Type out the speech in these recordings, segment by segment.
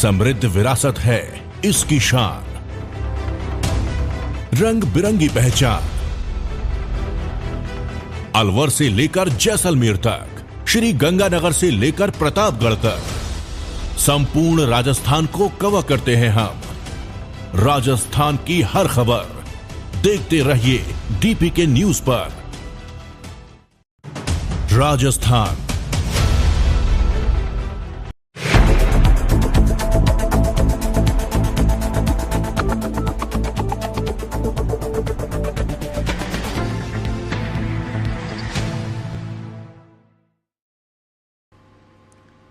समृद्ध विरासत है इसकी शान, रंग बिरंगी पहचान। अलवर से लेकर जैसलमेर तक, श्री गंगानगर से लेकर प्रतापगढ़ तक, संपूर्ण राजस्थान को कवर करते हैं हम। राजस्थान की हर खबर देखते रहिए डीपीके न्यूज पर। राजस्थान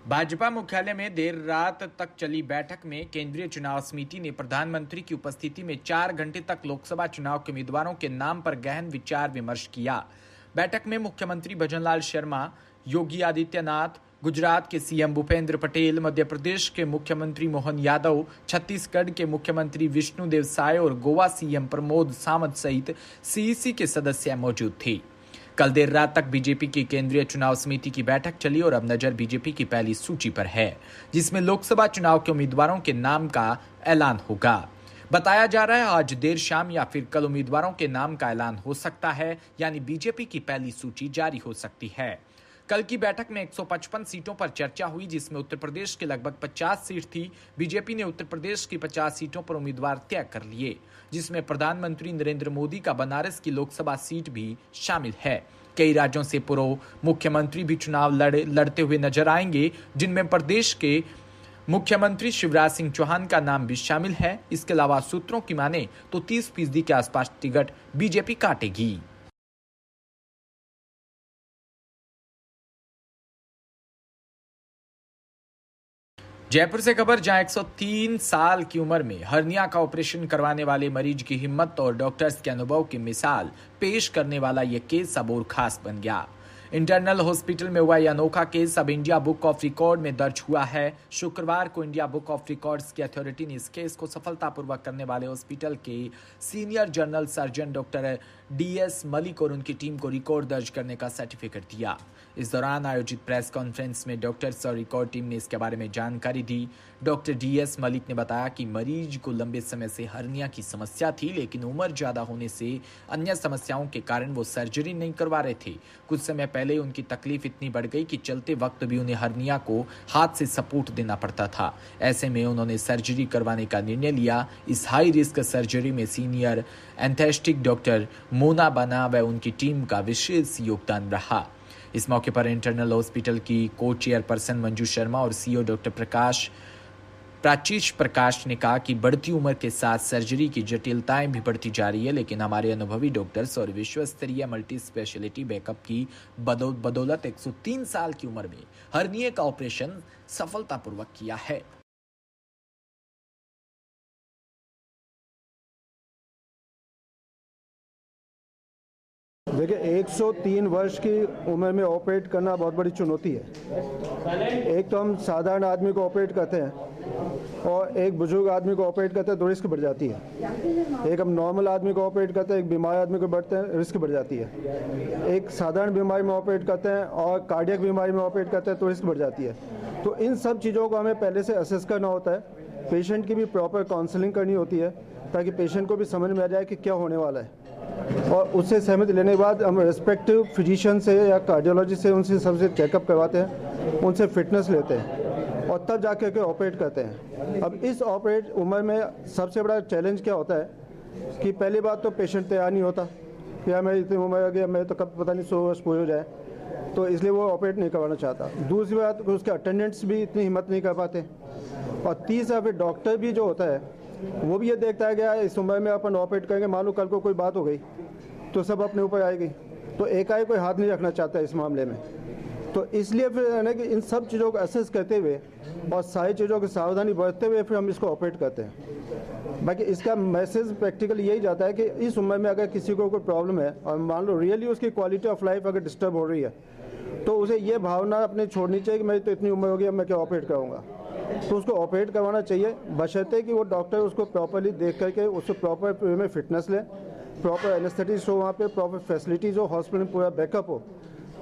भाजपा मुख्यालय में देर रात तक चली बैठक में केंद्रीय चुनाव समिति ने प्रधानमंत्री की उपस्थिति में 4 घंटे तक लोकसभा चुनाव के उम्मीदवारों के नाम पर गहन विचार विमर्श किया। बैठक में मुख्यमंत्री भजनलाल शर्मा, योगी आदित्यनाथ, गुजरात के सीएम भूपेंद्र पटेल, मध्य प्रदेश के मुख्यमंत्री मोहन यादव, छत्तीसगढ़ के मुख्यमंत्री विष्णुदेव साय और गोवा सीएम प्रमोद सावंत सहित सीईसी के सदस्य मौजूद थे। कल देर रात तक बीजेपी की केंद्रीय चुनाव समिति की बैठक चली और अब नजर बीजेपी की पहली सूची पर है, जिसमें लोकसभा चुनाव के उम्मीदवारों के नाम का ऐलान होगा। बताया जा रहा है आज देर शाम या फिर कल उम्मीदवारों के नाम का ऐलान हो सकता है, यानी बीजेपी की पहली सूची जारी हो सकती है। कल की बैठक में 155 सीटों पर चर्चा हुई, जिसमें उत्तर प्रदेश की लगभग 50 सीट थी। बीजेपी ने उत्तर प्रदेश की 50 सीटों पर उम्मीदवार तय कर लिए, जिसमें प्रधानमंत्री नरेंद्र मोदी का बनारस की लोकसभा सीट भी शामिल है। कई राज्यों से पूर्व मुख्यमंत्री भी चुनाव लड़ते हुए नजर आएंगे, जिनमें प्रदेश के मुख्यमंत्री शिवराज सिंह चौहान का नाम भी शामिल है। इसके अलावा सूत्रों की माने तो 30% के आसपास टिकट बीजेपी काटेगी। जयपुर से खबर, जहां 103 साल की उम्र में हर्निया का ऑपरेशन करवाने वाले मरीज की हिम्मत और डॉक्टर्स के अनुभव की मिसाल पेश करने वाला यह केस अब और खास बन गया। इंटरनल हॉस्पिटल में हुआ यह अनोखा केस अब इंडिया बुक ऑफ रिकॉर्ड में दर्ज हुआ है। शुक्रवार को इंडिया बुक ऑफ रिकॉर्ड्स की अथॉरिटी ने इस केस को सफलतापूर्वक करने वाले हॉस्पिटल के senior general surgeon doctor DS Malik और उनकी टीम को रिकॉर्ड दर्ज करने का सर्टिफिकेट दिया। इस दौरान आयोजित प्रेस कॉन्फ्रेंस में डॉक्टर्स और रिकॉर्ड टीम ने इसके बारे में जानकारी दी। डॉक्टर DS मलिक ने बताया कि मरीज को लंबे समय से हर्निया की समस्या थी, लेकिन उम्र ज्यादा होने से अन्य समस्याओं के कारण वो सर्जरी नहीं करवा रहे थे। कुछ समय पहले उनकी तकलीफ इतनी बढ़ गई कि चलते वक्त भी उन्हें हर्निया को हाथ से सपोर्ट देना पड़ता था। ऐसे में उन्होंने सर्जरी करवाने का निर्णय लिया। इस हाई रिस्क सर्जरी में सीनियर एनेस्थेटिक डॉक्टर मोना बना व उनकी टीम का विशेष योगदान रहा। इस मौके पर इंटरनल हॉस्पिटल की को चेयरपर्सन मंजू शर्मा और CEO डॉक्टर प्राचीश प्रकाश ने कहा कि बढ़ती उम्र के साथ सर्जरी की जटिलताएं भी बढ़ती जा रही है, लेकिन हमारे अनुभवी डॉक्टर्स और विश्व स्तरीय मल्टी स्पेशलिटी बैकअप की बदौलत 103 साल की उम्र में हर्निया का ऑपरेशन सफलतापूर्वक किया है। देखिए, 103 वर्ष की उम्र में ऑपरेट करना बहुत बड़ी चुनौती है। एक तो हम साधारण आदमी को ऑपरेट करते हैं और एक बुजुर्ग आदमी को ऑपरेट करते हैं तो रिस्क बढ़ जाती है। एक हम नॉर्मल आदमी को ऑपरेट करते हैं, एक बीमार आदमी को बढ़ते हैं, रिस्क बढ़ जाती है। एक साधारण बीमारी में ऑपरेट करते हैं और कार्डियक बीमारी में ऑपरेट करते हैं तो रिस्क बढ़ जाती है। तो इन सब चीज़ों को हमें पहले से असेस करना होता है। पेशेंट की भी प्रॉपर काउंसलिंग करनी होती है ताकि पेशेंट को भी समझ में आ जाए कि क्या होने वाला है, और उससे सहमति लेने के बाद हम रिस्पेक्टिव फिजिशियन से या कार्डियोलॉजिस्ट से उनसे सबसे चेकअप करवाते हैं, उनसे फिटनेस लेते हैं और तब जाके के ऑपरेट करते हैं। अब इस ऑपरेट उम्र में सबसे बड़ा चैलेंज क्या होता है कि पहली बात तो पेशेंट तैयार नहीं होता कि हमें इतनी उम्र हो गई, मैं तो कब पता नहीं 100 वर्ष पूरे हो जाए, तो इसलिए वो ऑपरेट नहीं करवाना चाहता। दूसरी बात, उसके अटेंडेंट्स भी इतनी हिम्मत नहीं कर पाते। और तीसरा, फिर डॉक्टर भी जो होता है वो भी ये देखता है कि इस उम्र में अपन ऑपरेट करेंगे, मान लो कल को कोई बात हो गई तो सब अपने ऊपर आएगी, तो एकाएक कोई हाथ नहीं रखना चाहता है इस मामले में। तो इसलिए फिर है ना कि इन सब चीज़ों को असेस करते हुए और सारी चीज़ों की सावधानी बरतते हुए फिर हम इसको ऑपरेट करते हैं। बाकी इसका मैसेज प्रैक्टिकली यही जाता है कि इस उम्र में अगर किसी को कोई प्रॉब्लम है और मान लो रियली उसकी क्वालिटी ऑफ लाइफ अगर डिस्टर्ब हो रही है, तो उसे ये भावना अपने छोड़नी चाहिए कि मेरी तो इतनी उम्र हो गई, अब मैं क्या ऑपरेट कराऊंगा। तो उसको ऑपरेट करवाना चाहिए, बशर्ते कि वो डॉक्टर उसको प्रॉपरली देख करके उसको प्रॉपर में फिटनेस ले, प्रॉपर एनेस्थेटिस्ट हो, वहाँ पे प्रॉपर फैसिलिटीज़ हो, हॉस्पिटल में पूरा बैकअप हो,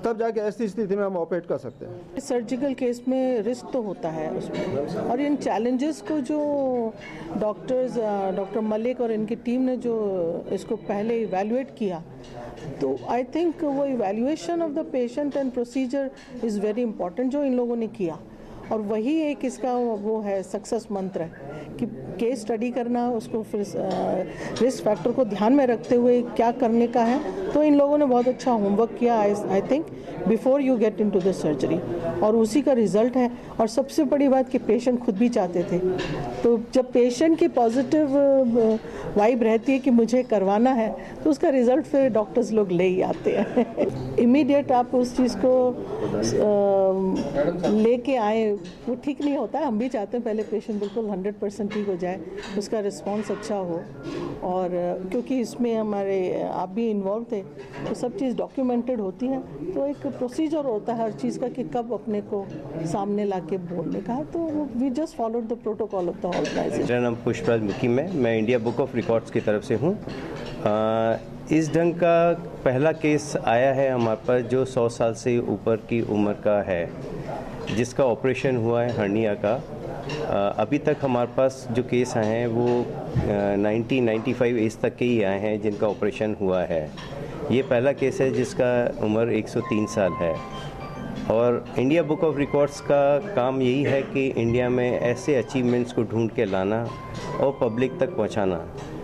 तब जाके ऐसी स्थिति में हम ऑपरेट कर सकते हैं। सर्जिकल केस में रिस्क तो होता है उसमें, और इन चैलेंजेस को जो डॉक्टर मलिक और इनकी टीम ने जो इसको पहले इवैल्यूएट किया, तो आई थिंक वो evaluation of the patient and procedure is very important जो इन लोगों ने किया, और वही एक इसका वो है सक्सेस मंत्र है कि केस स्टडी करना, उसको फिर रिस्क फैक्टर को ध्यान में रखते हुए क्या करने का है। तो इन लोगों ने बहुत अच्छा होमवर्क किया I think before you get into the surgery, और उसी का रिजल्ट है। और सबसे बड़ी बात कि पेशेंट खुद भी चाहते थे, तो जब पेशेंट की पॉजिटिव वाइब रहती है कि मुझे करवाना है, तो उसका रिजल्ट फिर डॉक्टर्स लोग ले ही आते हैं। इमीडिएट आप उस चीज़ को लेके आए वो ठीक नहीं होता है। हम भी चाहते हैं पहले पेशेंट बिल्कुल 100% ठीक हो जाए, उसका रिस्पॉन्स अच्छा हो, और क्योंकि इसमें हमारे आप भी इन्वॉल्व थे, तो सब चीज़ डॉक्यूमेंटेड होती है, तो एक प्रोसीजर होता है हर चीज़ का कि कब अपने को सामने ला के बोलने का। तो we just followed the protocol of the organisation. मेरा नाम पुष्पराज मुकीम है, मैं इंडिया बुक ऑफ रिकॉर्ड्स की तरफ से हूँ। इस ढंग का पहला केस आया है हमारे पास जो 100 साल से ऊपर की उम्र का है, जिसका ऑपरेशन हुआ है हर्निया का। अभी तक हमारे पास जो केस आए हैं वो 90-95 एज तक के ही आए हैं जिनका ऑपरेशन हुआ है। ये पहला केस है जिसका उम्र 103 साल है, और इंडिया बुक ऑफ रिकॉर्ड्स का काम यही है कि इंडिया में ऐसे अचीवमेंट्स को ढूंढ के लाना और पब्लिक तक पहुंचाना।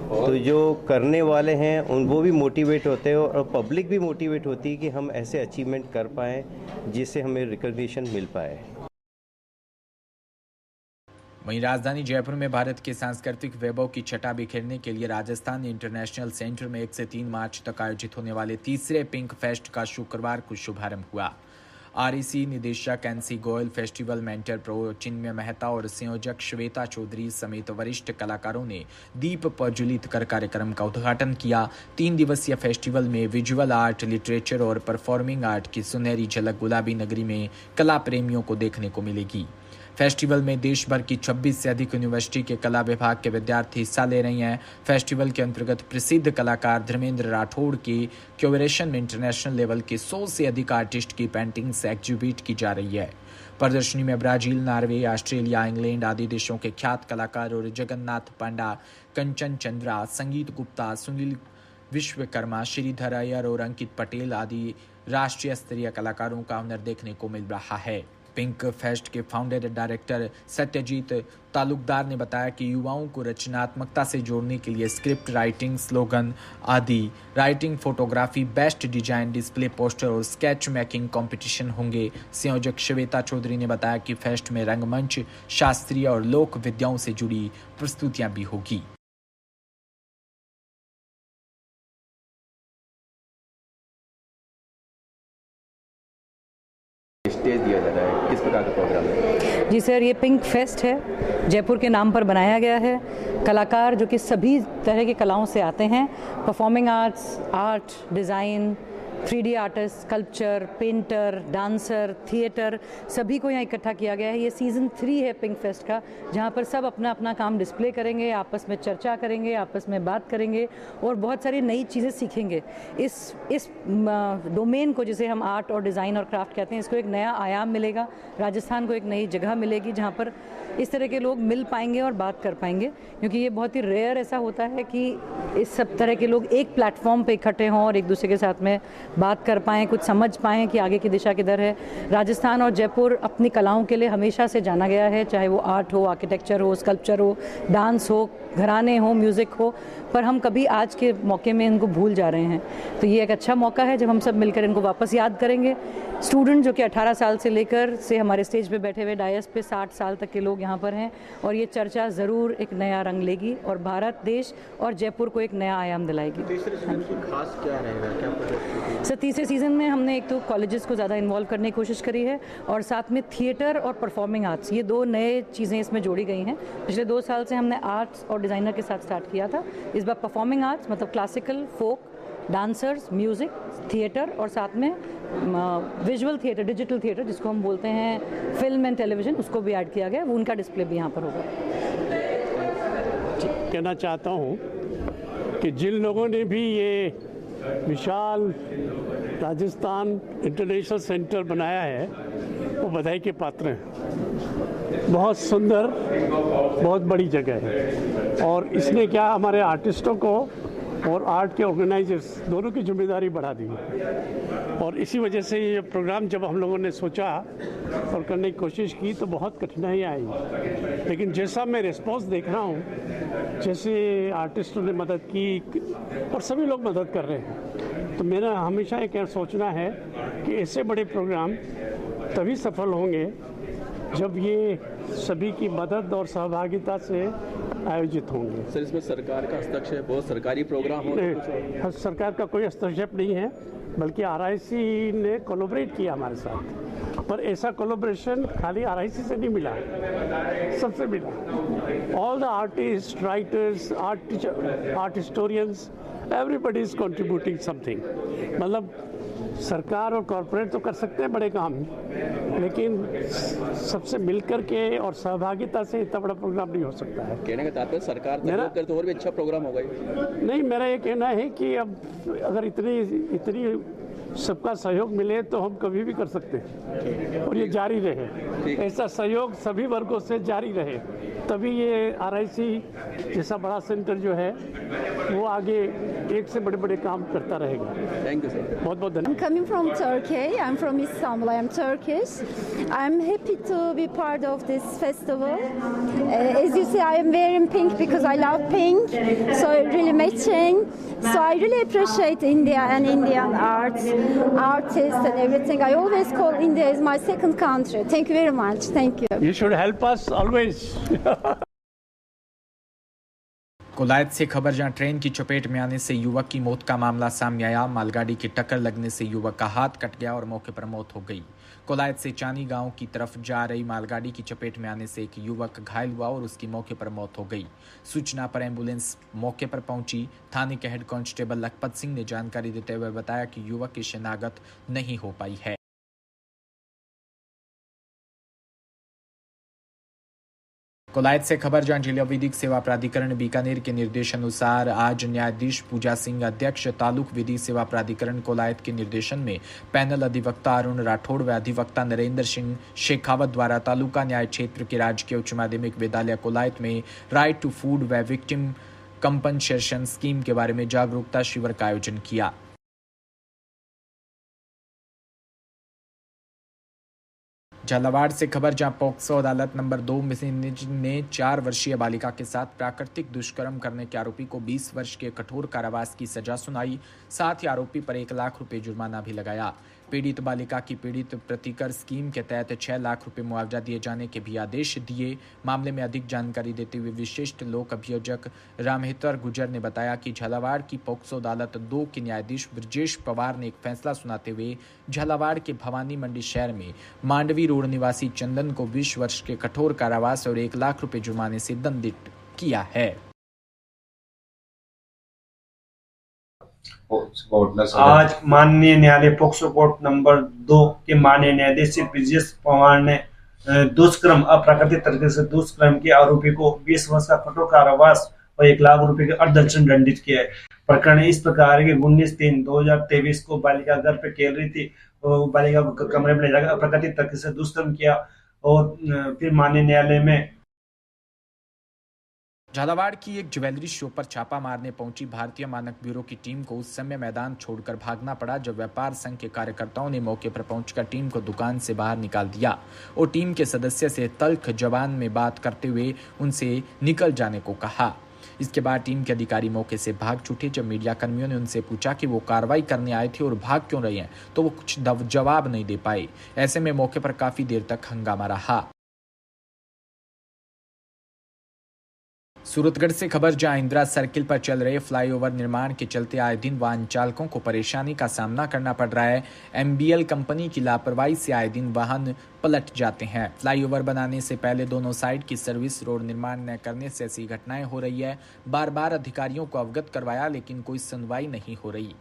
तो जो करने वाले हैं वो भी मोटिवेट होते हैं, और पब्लिक भी मोटिवेट होती है कि हम ऐसे अचीवमेंट कर पाएँ जिससे हमें रिकॉग्निशन मिल पाए। वहीं राजधानी जयपुर में भारत के सांस्कृतिक वैभव की छटा बिखेरने के लिए राजस्थान इंटरनेशनल सेंटर में 1 से 3 मार्च तक आयोजित होने वाले तीसरे पिंक फेस्ट का शुक्रवार को शुभारंभ हुआ। आरईसी निदेशक NC Goyal, festival mentor pro Chinmay Mehta और संयोजक श्वेता चौधरी समेत वरिष्ठ कलाकारों ने दीप प्रज्वलित कर कार्यक्रम का उद्घाटन किया। 3 दिवसीय फेस्टिवल में विजुअल आर्ट, लिटरेचर और परफॉर्मिंग आर्ट की सुनहरी झलक गुलाबी नगरी में कला प्रेमियों को देखने को मिलेगी। फेस्टिवल में देश भर की 26 से अधिक यूनिवर्सिटी के कला विभाग के विद्यार्थी हिस्सा ले रहे हैं। फेस्टिवल के अंतर्गत प्रसिद्ध कलाकार धर्मेंद्र राठौड़ की क्यूरेशन में इंटरनेशनल लेवल के 100 से अधिक आर्टिस्ट की पेंटिंग्स एग्जिबिट की जा रही है। प्रदर्शनी में ब्राजील, नॉर्वे, ऑस्ट्रेलिया, इंग्लैंड आदि देशों के ख्यात कलाकार और जगन्नाथ पांडा, कंचन चंद्रा, संगीत गुप्ता, सुनील विश्वकर्मा, श्रीधर अय्यर और अंकित पटेल आदि राष्ट्रीय स्तरीय कलाकारों का हुनर देखने को मिल रहा है। पिंक फेस्ट के फाउंडर डायरेक्टर सत्यजीत तालुकदार ने बताया कि युवाओं को रचनात्मकता से जोड़ने के लिए स्क्रिप्ट राइटिंग, स्लोगन आदि writing, photography, best design, display poster और स्केच मेकिंग कंपटीशन होंगे। संयोजक श्वेता चौधरी ने बताया कि फेस्ट में रंगमंच, शास्त्रीय और लोक विद्याओं से जुड़ी प्रस्तुतियां भी होगी। स्टेज दिया जा रहा है, किस प्रकार का प्रोग्राम है? जी सर, ये पिंक फेस्ट है, जयपुर के नाम पर बनाया गया है। कलाकार जो कि सभी तरह की कलाओं से आते हैं, performing arts, art, design, 3D artist, sculpture, painter, dancer, theatre, सभी को यहाँ इकट्ठा किया गया है। ये सीज़न 3 है पिंक फेस्ट का, जहाँ पर सब अपना अपना काम डिस्प्ले करेंगे, आपस में चर्चा करेंगे, आपस में बात करेंगे और बहुत सारी नई चीज़ें सीखेंगे। इस डोमेन को, जिसे हम आर्ट और डिज़ाइन और क्राफ्ट कहते हैं, इसको एक नया आयाम मिलेगा। राजस्थान को एक नई जगह मिलेगी जहाँ पर इस तरह के लोग मिल पाएंगे और बात कर पाएंगे, क्योंकि ये बहुत ही रेयर ऐसा होता है कि इस सब तरह के लोग एक प्लेटफॉर्म पे इकट्ठे हों और एक दूसरे के साथ में बात कर पाएँ, कुछ समझ पाएँ कि आगे की दिशा किधर है। राजस्थान और जयपुर अपनी कलाओं के लिए हमेशा से जाना गया है, चाहे वो आर्ट हो, आर्किटेक्चर हो, स्कल्पचर हो, डांस हो, घराने हो, म्यूज़िक हो, पर हम कभी आज के मौके में इनको भूल जा रहे हैं। तो ये एक अच्छा मौका है जब हम सब मिलकर इनको वापस याद करेंगे। स्टूडेंट जो कि 18 साल से लेकर से हमारे स्टेज पे बैठे हुए डायस पे 60 साल तक के लोग यहाँ पर हैं, और ये चर्चा ज़रूर एक नया रंग लेगी और भारत देश और जयपुर को एक नया आयाम दिलाएगी। तीसरे सीजन की खास क्या रहेगा, क्या सर, तीसरे सीज़न में हमने एक तो कॉलेजेस को ज़्यादा इन्वॉल्व करने की कोशिश करी है, और साथ में थिएटर और परफॉर्मिंग आर्ट्स, ये 2 नए चीज़ें इसमें जोड़ी गई हैं। पिछले 2 साल से हमने आर्ट्स और डिज़ाइनर के साथ स्टार्ट किया था। इस बार परफॉर्मिंग आर्ट्स मतलब क्लासिकल, फोक, डांसर्स, म्यूज़िक, थिएटर और साथ में विजुअल थिएटर, डिजिटल थिएटर जिसको हम बोलते हैं फिल्म एंड टेलीविज़न, उसको भी ऐड किया गया। वो उनका डिस्प्ले भी यहाँ पर होगा। कहना चाहता हूँ कि जिन लोगों ने भी ये विशाल राजस्थान इंटरनेशनल सेंटर बनाया है वो बधाई के पात्र हैं। बहुत सुंदर, बहुत बड़ी जगह है और इसने क्या हमारे आर्टिस्टों को और आर्ट के ऑर्गेनाइजर्स दोनों की जिम्मेदारी बढ़ा दी और इसी वजह से ये प्रोग्राम जब हम लोगों ने सोचा और करने की कोशिश की तो बहुत कठिनाई आई, लेकिन जैसा मैं रिस्पॉन्स देख रहा हूँ, जैसे आर्टिस्टों ने मदद की और सभी लोग मदद कर रहे हैं, तो मेरा हमेशा एक सोचना है कि ऐसे बड़े प्रोग्राम तभी सफल होंगे जब ये सभी की मदद और सहभागिता से आयोजित होंगे। सर, इसमें सरकार का हस्तक्षेप, बहुत सरकारी प्रोग्राम हो? सरकार का कोई हस्तक्षेप नहीं है, बल्कि RIC ने कोलैबोरेट किया हमारे साथ, पर ऐसा कोलैबोरेशन खाली RIC से नहीं मिला, सबसे मिला। All the artist, writers, art historians, everybody is contributing something. मतलब सरकार और कॉरपोरेट तो कर सकते हैं बड़े काम, लेकिन सबसे मिलकर के और सहभागिता से इतना बड़ा प्रोग्राम नहीं हो सकता है। कहने का तात्पर्य सरकार सहयोग करे तो और भी अच्छा प्रोग्राम होगा। नहीं, मेरा ये कहना है कि अब अगर इतनी सबका सहयोग मिले तो हम कभी भी कर सकते हैं और ये जारी रहे, ऐसा सहयोग सभी वर्गों से जारी रहे, तभी ये RIC जैसा बड़ा सेंटर जो है वो आगे एक से बड़े बड़े काम करता रहेगा। थैंक यू सर, बहुत बहुत धन्यवाद। I'm coming from Turkey. I'm from Istanbul. I'm Turkish. I'm happy to be part of this festival. As you see, I am wearing pink because I love pink, so really matching. So I really appreciate India and Indian arts, artists and everything. I always call India as my second country. Thank you very much. Thank you. You should help us always. Kolayat से खबर, जहां train की चपेट में आने से युवक की मौत का मामला सामने आया। मालगाड़ी की टक्कर लगने से युवक का हाथ कट गया और मौके पर मौत हो गई। कोलायत से चानी गांव की तरफ जा रही मालगाड़ी की चपेट में आने से एक युवक घायल हुआ और उसकी मौके पर मौत हो गई। सूचना पर एम्बुलेंस मौके पर पहुंची। थाने के हेड कांस्टेबल लखपत सिंह ने जानकारी देते हुए बताया कि युवक की शिनाख्त नहीं हो पाई है। कोलायत से खबर, जहां जिला विधिक सेवा प्राधिकरण बीकानेर के निर्देशानुसार आज न्यायाधीश पूजा सिंह अध्यक्ष तालुक विधिक सेवा प्राधिकरण कोलायत के निर्देशन में पैनल अधिवक्ता अरुण राठौड़ व अधिवक्ता नरेंद्र सिंह शेखावत द्वारा तालुका न्याय क्षेत्र के राजकीय उच्च माध्यमिक विद्यालय कोलायत में राइट टू फूड व विक्टिम कंपनसेशन स्कीम के बारे में जागरूकता शिविर का आयोजन किया। झालावाड़ से खबर, जहां पोक्सो अदालत नंबर 2 ने 4 वर्षीय बालिका के साथ प्राकृतिक दुष्कर्म करने के आरोपी को 20 वर्ष के कठोर कारावास की सजा सुनाई। साथ ही आरोपी पर 1 लाख रुपए जुर्माना भी लगाया। पीड़ित बालिका की पीड़ित प्रतिकर स्कीम के तहत 6 लाख रुपए मुआवजा दिए जाने के भी आदेश दिए। मामले में अधिक जानकारी देते हुए विशिष्ट लोक अभियोजक रामहेतर गुजर ने बताया कि झालावाड़ की पोक्सो अदालत 2 के न्यायाधीश ब्रजेश पवार ने एक फैसला सुनाते हुए झालावाड़ के भवानी मंडी शहर में मांडवी रोड निवासी चंदन को 20 वर्ष के कठोर कारावास और 1 लाख रुपए जुर्माने से दंडित किया है। आज माननीय न्यायालय पोक्सो कोर्ट नंबर 2 के माननीय न्यायाधीश ब्रजेश पवार ने दुष्कर्म, अप्राकृतिक तरीके से दुष्कर्म के आरोपी को 20 वर्ष का कठोर कारावास और 1 लाख रुपए के अर्थदंड दंडित किया है। प्रकरण इस प्रकार है कि 19/3/2023 को बालिका घर पे खेल रही थी, बालिका को कमरे में ले जाकर अप्राकृतिक तरीके से दुष्कर्म किया और फिर माननीय न्यायालय में झालावाड़ की एक ज्वेलरी शॉप पर छापा मारने पहुंची भारतीय मानक ब्यूरो की टीम को उस समय मैदान छोड़कर भागना पड़ा, जब व्यापार संघ के कार्यकर्ताओं ने मौके पर पहुंचकर टीम को दुकान से बाहर निकाल दिया और टीम के सदस्य से तल्ख जबान में बात करते हुए उनसे निकल जाने को कहा। इसके बाद टीम के अधिकारी मौके से भाग छूटे। जब मीडिया कर्मियों ने उनसे पूछा कि वो कार्रवाई करने आए थे और भाग क्यों रहे हैं, तो वो कुछ जवाब नहीं दे पाए। ऐसे में मौके पर काफी देर तक हंगामा रहा। सूरतगढ़ से खबर, जहां इंदिरा सर्किल पर चल रहे फ्लाईओवर निर्माण के चलते आए दिन वाहन चालकों को परेशानी का सामना करना पड़ रहा है। MBL कंपनी की लापरवाही से आए दिन वाहन पलट जाते हैं। फ्लाईओवर बनाने से पहले दोनों साइड की सर्विस रोड निर्माण न करने से ऐसी घटनाएं हो रही है। बार बार अधिकारियों को अवगत करवाया, लेकिन कोई सुनवाई नहीं हो रही।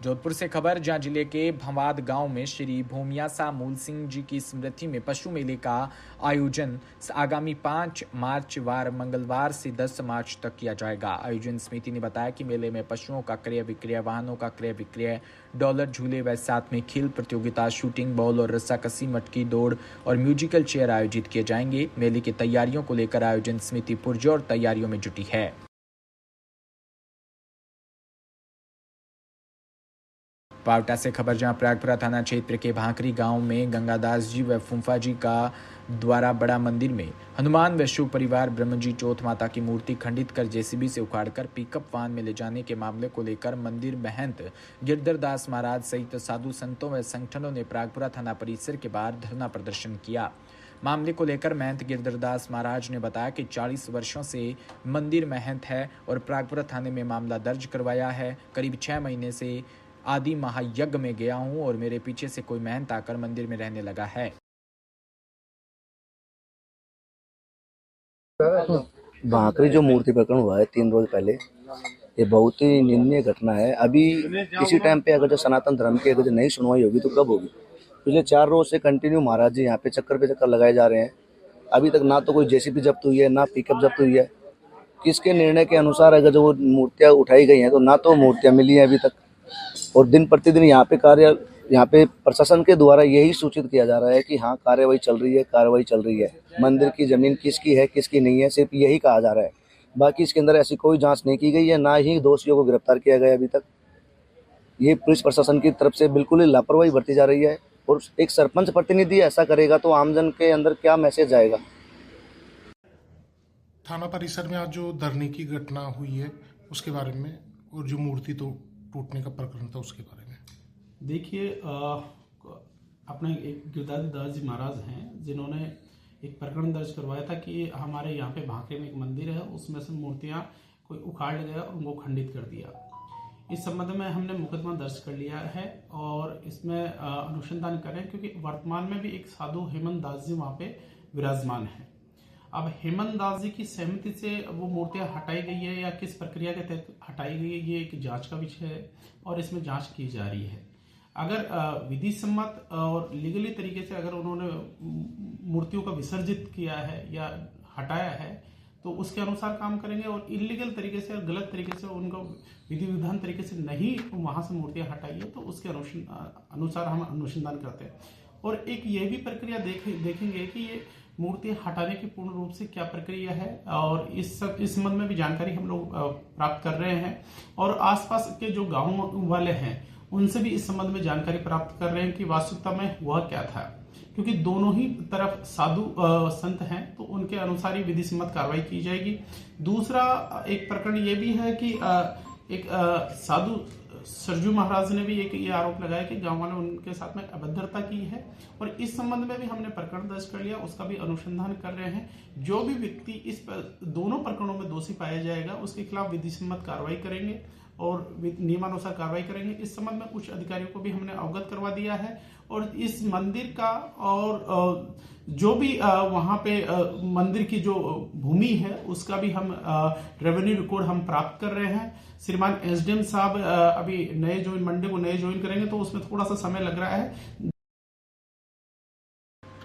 जोधपुर से खबर, जहां जिले के भंवाद गांव में श्री भूमियासा मूल सिंह जी की स्मृति में पशु मेले का आयोजन आगामी 5 मार्च वार मंगलवार से 10 मार्च तक किया जाएगा। आयोजन समिति ने बताया कि मेले में पशुओं का क्रय विक्रय, वाहनों का क्रय विक्रय, डॉलर झूले व साथ में खेल प्रतियोगिता, शूटिंग बॉल और रस्साकसी, मटकी दौड़ और म्यूजिकल चेयर आयोजित किए जाएंगे। मेले की तैयारियों को लेकर आयोजन समिति पुरजोर तैयारियों में जुटी है। पावटा से खबर, जहां प्रागपुरा थाना क्षेत्र के भांकरी गांव में गंगादास जी व फूफा जी का द्वारा बड़ा मंदिर में हनुमान व शिव परिवार ब्रह्मजी चौथ माता की मूर्ति खंडित कर जेसीबी से उखाड़कर पिकअप वाहन में ले जाने के मामले को लेकर मंदिर महंत गिरधरदास महाराज सहित साधु संतों व संगठनों ने प्रागपुरा थाना परिसर के बाहर धरना प्रदर्शन किया। मामले को लेकर महंत गिरधरदास महाराज ने बताया कि 40 वर्षों से मंदिर महंत है और प्रागपुरा थाने में मामला दर्ज करवाया है। करीब 6 महीने से आदि महायज्ञ में गया हूं और मेरे पीछे से कोई महंत आकर मंदिर में रहने लगा है। भांकरी जो मूर्ति प्रकरण हुआ है 3 रोज पहले, ये बहुत ही निंदनीय घटना है। अभी इसी टाइम पे अगर जो सनातन धर्म की अगर जो नई सुनवाई होगी तो कब होगी? पिछले 4 रोज से कंटिन्यू महाराज जी यहाँ पे चक्कर लगाए जा रहे हैं। अभी तक ना तो कोई जेसीबी जब्त हुई है, ना पिकअप जब्त हुई है। किसके निर्णय के अनुसार अगर जो मूर्तियाँ उठाई गई हैं तो ना तो मूर्तियाँ मिली हैं अभी तक, और दिन प्रतिदिन यहाँ पे प्रशासन के द्वारा यही सूचित किया जा रहा है कि हाँ कार्रवाई चल रही है। मंदिर की जमीन किसकी है किसकी नहीं है सिर्फ यही कहा जा रहा है। बाकी इसके अंदर ऐसी कोई जांच नहीं की गई है, ना ही दोषियों को गिरफ्तार किया गया अभी तक। ये पुलिस प्रशासन की तरफ से बिल्कुल ही लापरवाही बरती जा रही है। और एक सरपंच प्रतिनिधि ऐसा करेगा तो आमजन के अंदर क्या मैसेज जाएगा? थाना परिसर में आज जो धरने की घटना हुई है उसके बारे में, और जो मूर्ति तो टूटने का प्रकरण था उसके बारे में। देखिए, अपने एक गिरधरदास जी महाराज हैं जिन्होंने एक प्रकरण दर्ज करवाया था कि हमारे यहाँ पे भांकरे में एक मंदिर है, उसमें से मूर्तियाँ कोई उखाड़ गया और उनको खंडित कर दिया। इस संबंध में हमने मुकदमा दर्ज कर लिया है और इसमें अनुसंधान कर रहे हैं, क्योंकि वर्तमान में भी एक साधु हेमंत दास जी वहाँ पे विराजमान है। अब हेमंत दास जी की सहमति से वो मूर्तियां हटाई गई है या किस प्रक्रिया के तहत हटाई गई है, ये एक जांच का विषय है और इसमें जांच की जा रही है। अगर विधि सम्मत और लीगली तरीके से अगर उन्होंने मूर्तियों का विसर्जित किया है या हटाया है तो उसके अनुसार काम करेंगे, और इलीगल तरीके से और गलत तरीके से उनको विधि विधान तरीके से नहीं वहां से मूर्तियां हटाई है तो उसके अनुसार हम अनुसंधान करते हैं। और एक ये भी प्रक्रिया देखेंगे कि ये मूर्तियां हटाने की पूर्ण रूप से क्या प्रक्रिया है, और इस संबंध में भी जानकारी हम लोग प्राप्त कर रहे हैं। और आसपास के जो गांव वाले हैं उनसे भी इस संबंध में जानकारी प्राप्त कर रहे हैं कि वास्तविकता में हुआ क्या था, क्योंकि दोनों ही तरफ साधु संत हैं तो उनके अनुसार ही विधि सम्मत कार्रवाई की जाएगी। दूसरा एक प्रकरण ये भी है कि एक साधु सरजू महाराज ने भी एक ये आरोप लगाया कि गांव वाले उनके साथ में अभद्रता की है, और इस संबंध में भी हमने प्रकरण दर्ज कर लिया, उसका भी अनुसंधान कर रहे हैं। जो भी व्यक्ति इस दोनों प्रकरणों में दोषी पाया जाएगा उसके खिलाफ विधि सम्मत कार्रवाई करेंगे और नियमानुसार कार्रवाई करेंगे। इस संबंध में उच्च अधिकारियों को भी हमने अवगत करवा दिया है, और इस मंदिर का और जो भी वहाँ पे मंदिर की जो भूमि है उसका भी हम रेवेन्यू रिकॉर्ड हम प्राप्त कर रहे हैं। श्रीमान एसडीएम साहब अभी मंडे को नए ज्वाइन करेंगे तो उसमें थोड़ा सा समय लग रहा है।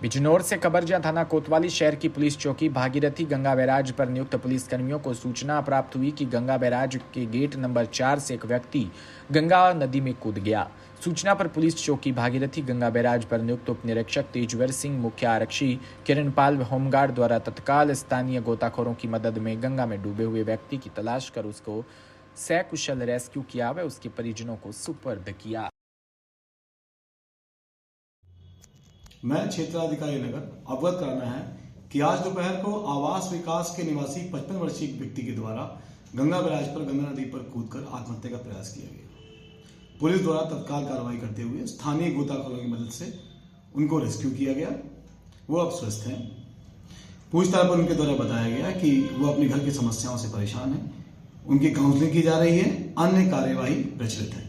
बिजनौर से खबर, जहां थाना कोतवाली शहर की पुलिस चौकी भागीरथी गंगा बैराज पर नियुक्त पुलिस कर्मियों को सूचना प्राप्त हुई कि गंगा बैराज के गेट नंबर 4 से एक व्यक्ति गंगा नदी में कूद गया। सूचना पर पुलिस चौकी भागीरथी गंगा बैराज पर नियुक्त उप निरीक्षक तेजवर सिंह, मुख्य आरक्षी किरणपाल व होमगार्ड द्वारा तत्काल स्थानीय गोताखोरों की मदद में गंगा में डूबे हुए व्यक्ति की तलाश कर उसको सकुशल रेस्क्यू किया व उसके परिजनों को सुपर्द किया। मैं क्षेत्राधिकारी नगर अवगत कराना है कि आज दोपहर को आवास विकास के निवासी 55 वर्षीय व्यक्ति के द्वारा गंगा बैराज पर गंगा नदी पर कूदकर आत्महत्या का प्रयास किया गया। पुलिस द्वारा तत्काल कार्रवाई करते हुए स्थानीय गोताखोरों की मदद से उनको रेस्क्यू किया गया। वो अब स्वस्थ हैं। पूछताछ पर उनके द्वारा बताया गया कि वो अपने घर की समस्याओं से परेशान हैं। उनकी काउंसलिंग की जा रही है, अन्य कार्यवाही प्रचलित है।